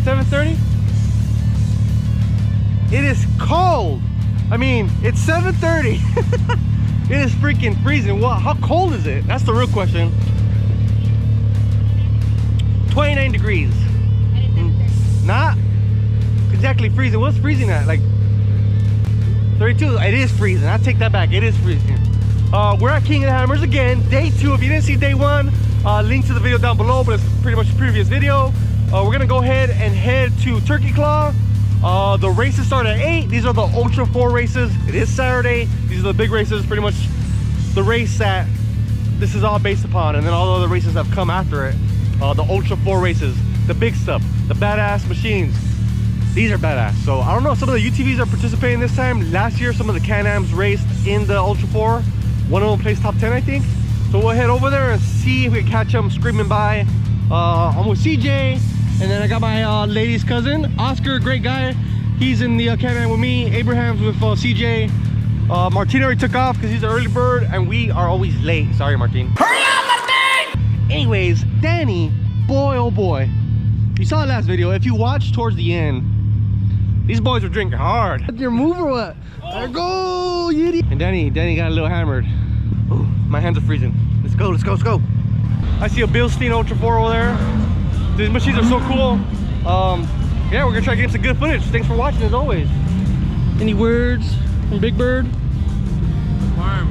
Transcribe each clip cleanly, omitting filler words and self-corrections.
7:30. It is cold. I mean, it's 7:30. It is freaking freezing. What? How cold is it? That's the real question. 29 degrees. Not exactly freezing. What's freezing at? Like 32. It is freezing. I take that back. It is freezing. We're at King of the Hammers again. Day 2. If you didn't see day 1, link to the video down below, but it's pretty much the previous video. We're gonna go ahead and head to Turkey Claw. The races start at 8. These are the Ultra 4 races. It is Saturday. These are the big races, pretty much the race that this is all based upon, and then all the other races that have come after it. The Ultra 4 races, the big stuff, the badass machines. These are badass. So I don't know if some of the UTVs are participating this time. Last year, some of the Can-Ams raced in the Ultra 4. One of them placed top 10, I think. So we'll head over there and see if we can catch them screaming by. I'm with CJ. And then I got my lady's cousin, Oscar, great guy. He's in the Can-Am with me. Abraham's with CJ. Martin already took off because he's an early bird, and we are always late. Sorry, Martin. Hurry up, Martin! Anyways, Danny, boy, oh boy. You saw the last video. If you watched towards the end, these boys were drinking hard. Your move or what? There go, Yiddy. And Danny got a little hammered. Ooh, my hands are freezing. Let's go, let's go, let's go. I see a Bilstein Ultra 4 over there. These machines are so cool. Yeah, we're gonna try to get some good footage. Thanks for watching as always. Any words from Big Bird? Worm.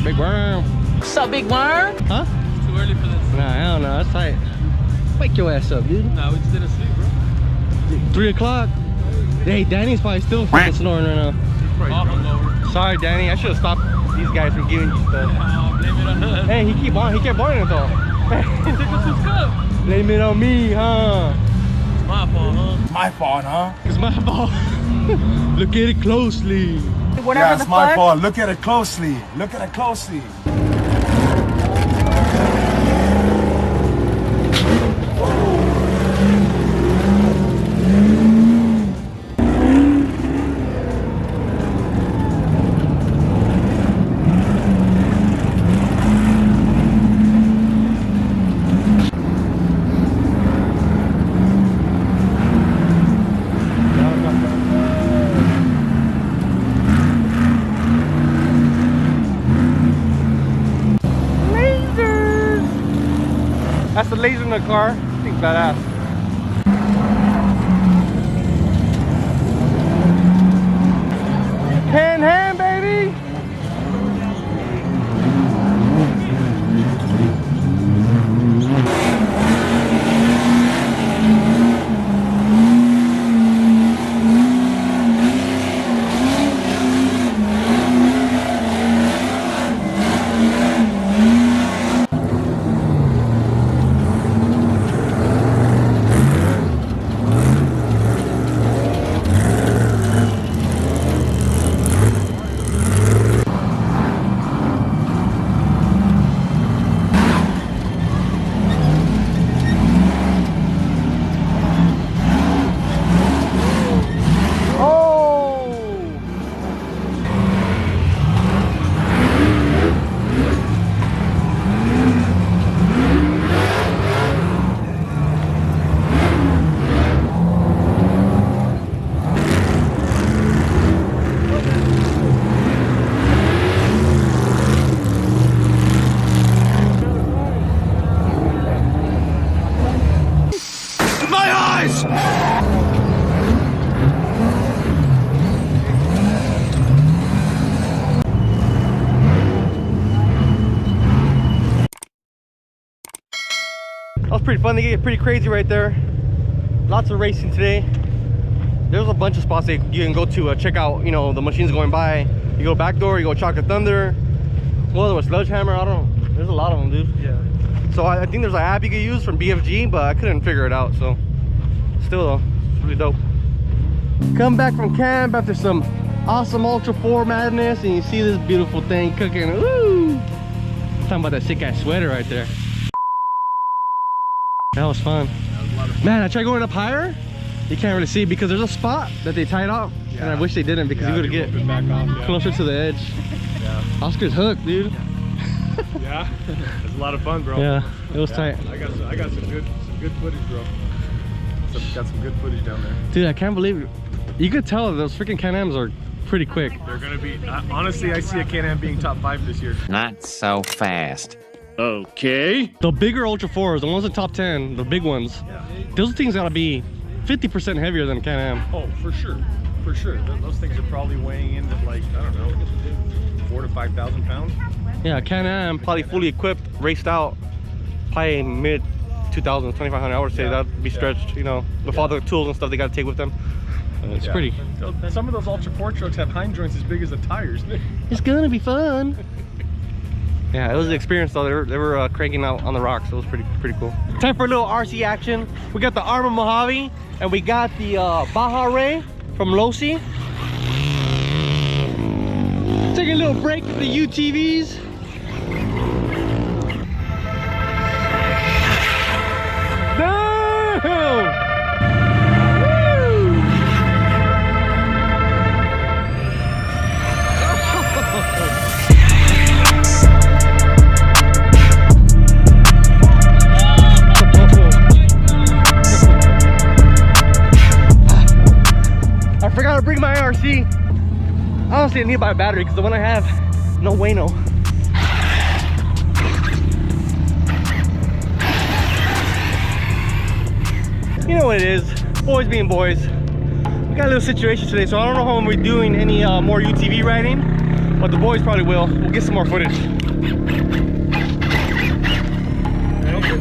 Big Worm. What's up, Big Worm? It's Huh? too early for this. Nah, I don't know. That's tight. Wake your ass up, dude. Nah, we just didn't sleep, bro. 3 o'clock. Hey, Danny's probably still freaking snoring right now. Sorry, Danny. I should have stopped these guys from giving you stuff. Blame it on us. Hey, he kept wanting it though. Take us some stuff. Blame it on me, huh? My fault, huh? My fault, huh? It's my fault. Look at it closely. Whatever Yeah, the it's my fuck. fault. Look at it closely. Look at it closely. That's the laser in the car. I think it's badass. Can-Ham, baby! That was pretty fun. They get pretty crazy right there. Lots of racing today. There's a bunch of spots that you can go to check out, you know, the machines going by. You go back door, you go Chocolate Thunder. Well, there was Sledgehammer. I don't know. There's a lot of them, dude. Yeah. So I think there's an app you could use from BFG, but I couldn't figure it out. So still though, it's really dope. Come back from camp after some awesome Ultra 4 madness, and you see this beautiful thing cooking. Ooh! Talking about that sick ass sweater right there. That was fun. That was a lot of fun. Man, I tried going up higher. You can't really see because there's a spot that they tied off, and I wish they didn't because you would get back off, closer to the edge. Yeah. Oscar's hooked, dude. Yeah. It's a lot of fun, bro. Yeah, it was tight. I got some good footage, bro. Some got some good footage down there. Dude, I can't believe it. You could tell those freaking Can-Ams are pretty quick. They're gonna be, honestly, I see a Can-Am being top 5 this year. Not so fast. Okay. The bigger Ultra 4s, the ones in top 10, the big ones, Yeah. those things gotta be 50% heavier than a Can-Am. Oh, for sure. For sure. Those things are probably weighing in at like, I don't know, 4,000 to 5,000 pounds. Yeah, Can-Am, probably fully equipped, raced out, probably mid 2,000, 2,500, I would say. Yeah. That'd be stretched, you know, with all the tools and stuff they gotta take with them. It's Yeah. pretty. Some of those Ultra 4 trucks have hind joints as big as the tires. It's gonna be fun. Yeah, it was an experience though. They were cranking out on the rocks. So it was pretty cool. Time for a little RC action. We got the Arma Mojave and we got the Baja Ray from Losi. Taking a little break with the UTVs. No! I forgot to bring my RC. Honestly, I need to buy a battery because the one I have, no bueno. You know what it is, boys being boys. We got a little situation today, so I don't know how we're doing any more UTV riding, but the boys probably will. We'll get some more footage.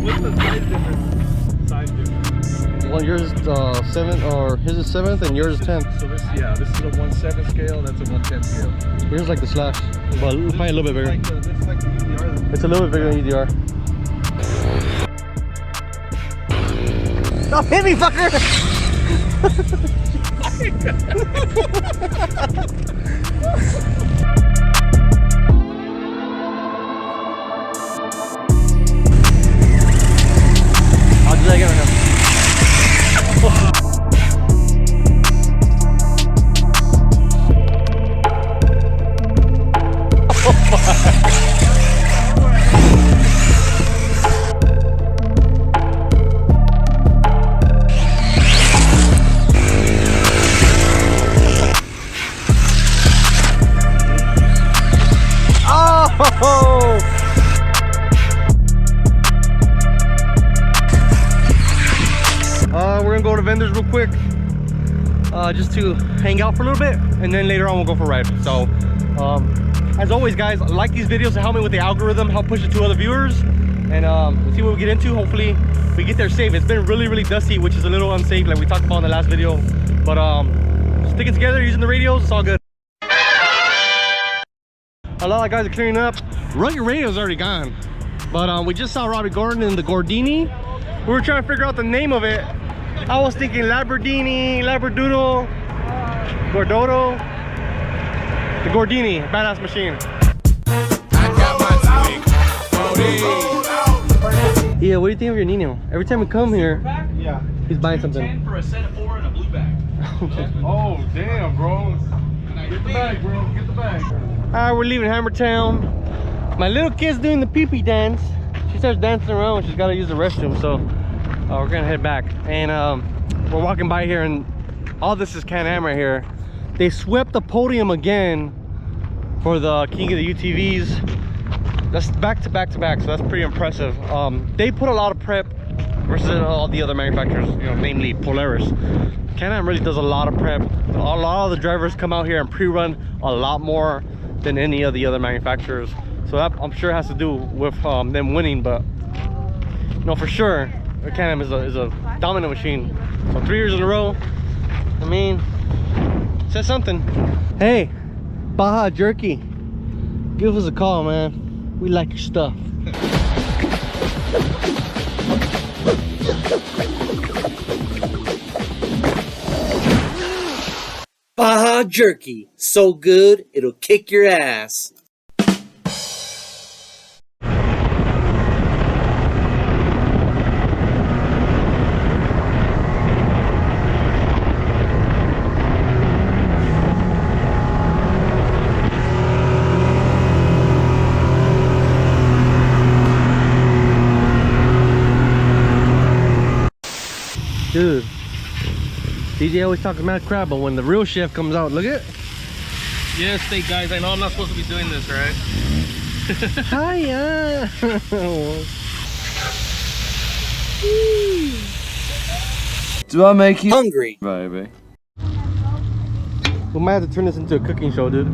What's the size difference? Size difference. Well, yours is 7th, or his is 7th, and yours is 10th. So this, yeah, this is a 1/7 scale. That's a 1/10 scale. Yours is like the slash, but probably a little bit bigger. This is like the UDR. It's a little bit bigger than UDR. Stop hitting me, fucker! I'll do that again right now. We're gonna go to vendors real quick, just to hang out for a little bit, and then later on we'll go for a ride. So, as always, guys, like these videos to help me with the algorithm, help push it to other viewers, and let's see what we get into. Hopefully, we get there safe. It's been really dusty, which is a little unsafe, like we talked about in the last video. But sticking together, using the radios, it's all good. A lot of guys are clearing up. Rugged Radio's already gone, but we just saw Robbie Gordon in the Gordini. We were trying to figure out the name of it. I was thinking Labradini, Labradoodle, Gordoto. The Gordini, badass machine. Yeah, what do you think of your Nino? Every time we come here, Yeah. he's buying something. 10 for a set of 4 and a blue bag. Oh, damn, bro. Get the bag, bro. Get the bag. Alright, we're leaving Hammertown. My little kid's doing the pee-pee dance. She starts dancing around when she's got to use the restroom, so we're gonna head back. And we're walking by here, and all this is Can-Am right here. They swept the podium again for the King of the UTVs. That's back to back, so that's pretty impressive. They put a lot of prep versus all the other manufacturers, you know, namely Polaris. Can-Am really does a lot of prep. A lot of the drivers come out here and pre-run a lot more than any of the other manufacturers. So that, I'm sure, has to do with them winning. But you know, for sure, Can-Am is a dominant machine. So 3 years in a row, I mean, says something. Hey, Baja Jerky, give us a call, man. We like your stuff. Baja Jerky, so good it'll kick your ass. Dude, DJ always talks mad crap, but when the real chef comes out, look at. Yes, hey guys, I know I'm not supposed to be doing this, right? Hiya. Do I make you Hungry. baby? We might have to turn this into a cooking show, dude.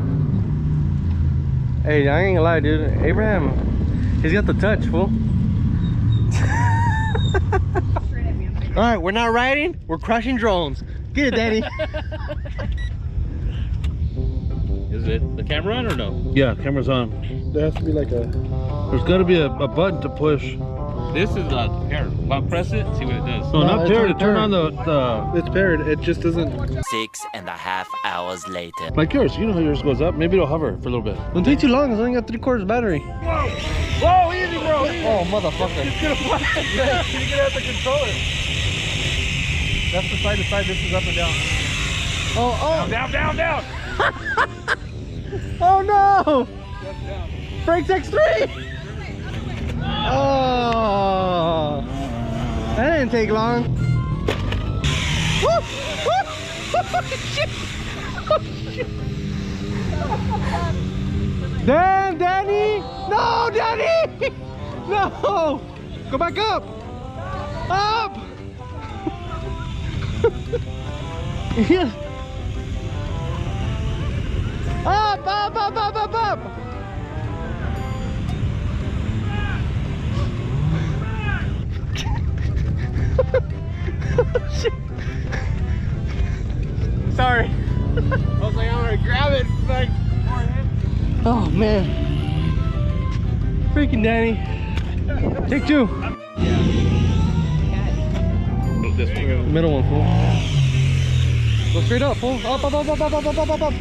Hey, I ain't gonna lie, dude. Abraham, he's got the touch, fool. All right, we're not riding, we're crushing drones. Get it, Danny. Is it the camera on or no? Yeah, camera's on. There has to be like a. There's got to be a button to push. This is here. I'll press it, see what it does. No, No, not it's paired. not To turn paired. on the. It's paired. It just doesn't. 6.5 hours later. Like yours. You know how yours goes up. Maybe it'll hover for a little bit. Don't take too long, it's only got 3/4 battery. Whoa, easy, bro. Easy. Oh, motherfucker. You're gonna have to control it. That's the side to side. This is up and down. Oh, Down. oh no! Brakes X3! Oh, that didn't take long. Woo! Woo! Shit! Oh, shit! Damn, Danny! No, Danny! No! Go back up! Up! Yeah. Up! Shit. Sorry. I was like, I'm gonna grab it. Like, oh man. Freaking Danny. Take two. This one. Middle one, fool. Go straight up, fool. Up.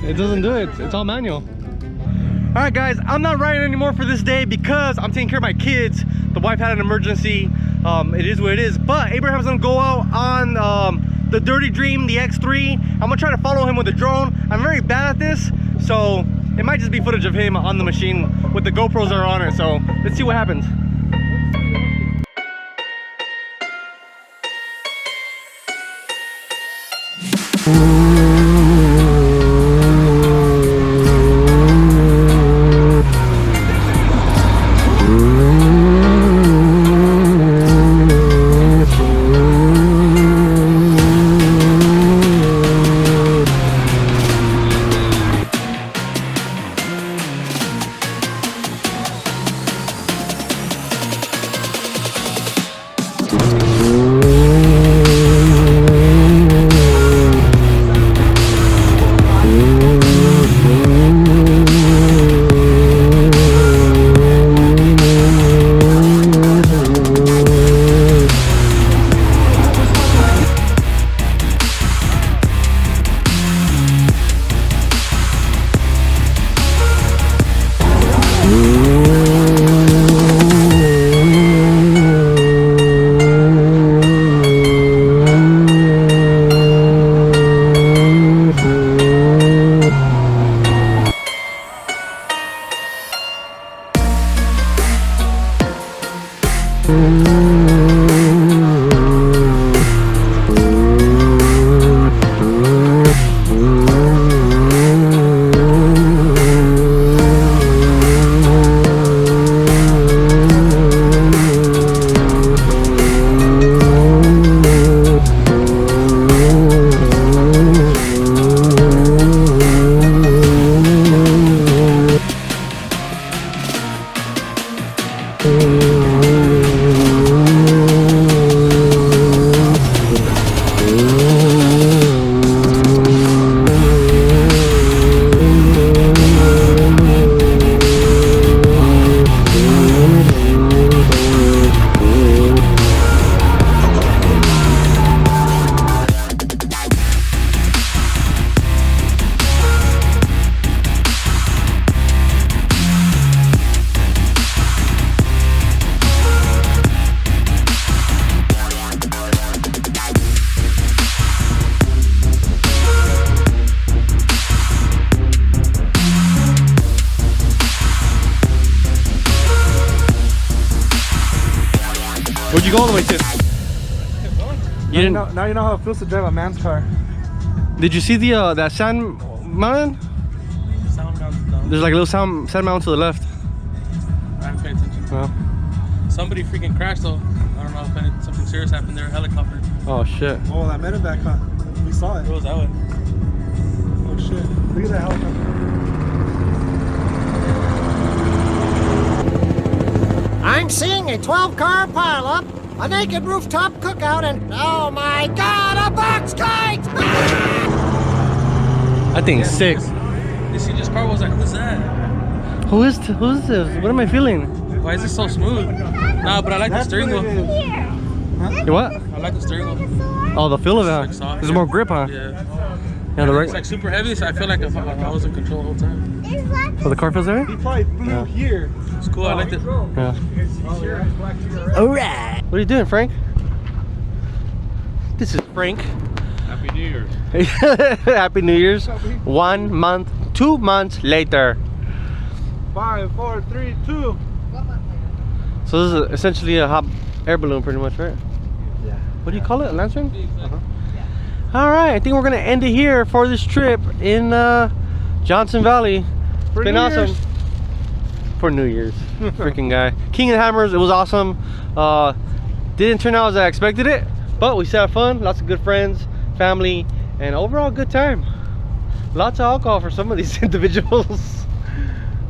It doesn't do it. It's all manual. All right, guys, I'm not riding anymore for this day because I'm taking care of my kids. The wife had an emergency. It is what it is. But Abraham's gonna go out on the Dirty Dream, the X3. I'm gonna try to follow him with a drone. I'm very bad at this, so it might just be footage of him on the machine with the GoPros that are on it. So let's see what happens. Where'd you go all the way to? You didn't. Now you know how it feels to drive a man's car. Did you see the that sand mountain? Sound mountain down. There's like a little sand mountain to the left. I didn't pay attention. Oh, Somebody freaking crashed though. I don't know if something serious happened there. Helicopter. oh shit. Oh, that medevac, huh? We saw it. What was that one? Oh shit. Look at that helicopter. I'm seeing a 12-car pileup, a naked rooftop cookout, and oh my god, a box kite! I think it's sick. This just car was like, who's that? Who's this? What am I feeling? Why is this so smooth? Nah, but I like the steering wheel. You what? I like the steering wheel. Oh, the feel of Like it. soft. There's more grip, huh? Yeah. Yeah, the It's like super heavy, so I feel like I was in control the whole time. Oh, the car feels heavy? He probably blew here. It's cool. I liked it. Yeah. Alright. What are you doing, Frank? This is Frank. Happy New Year's. Happy New Year's. 1 month, 2 months later. 5, 4, 3, 2. So this is essentially a hot air balloon, pretty much, right? Yeah. What do you call it? A lantern? All right, I think we're gonna end it here for this trip in Johnson Valley. It's been awesome. For New Year's. Freaking guy. King of the Hammers, it was awesome. Didn't turn out as I expected it, but we still had fun. Lots of good friends, family, and overall good time. Lots of alcohol for some of these individuals.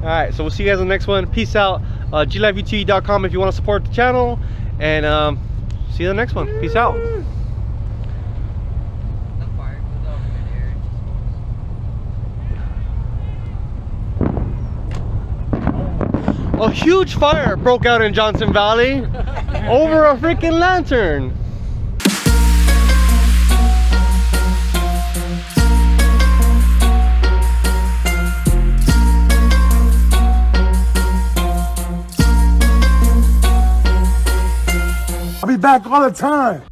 All right, so we'll see you guys on the next one. Peace out. glifeutv.com if you want to support the channel, and see you in the next one. Peace out. A huge fire broke out in Johnson Valley over a freaking lantern. I'll be back all the time.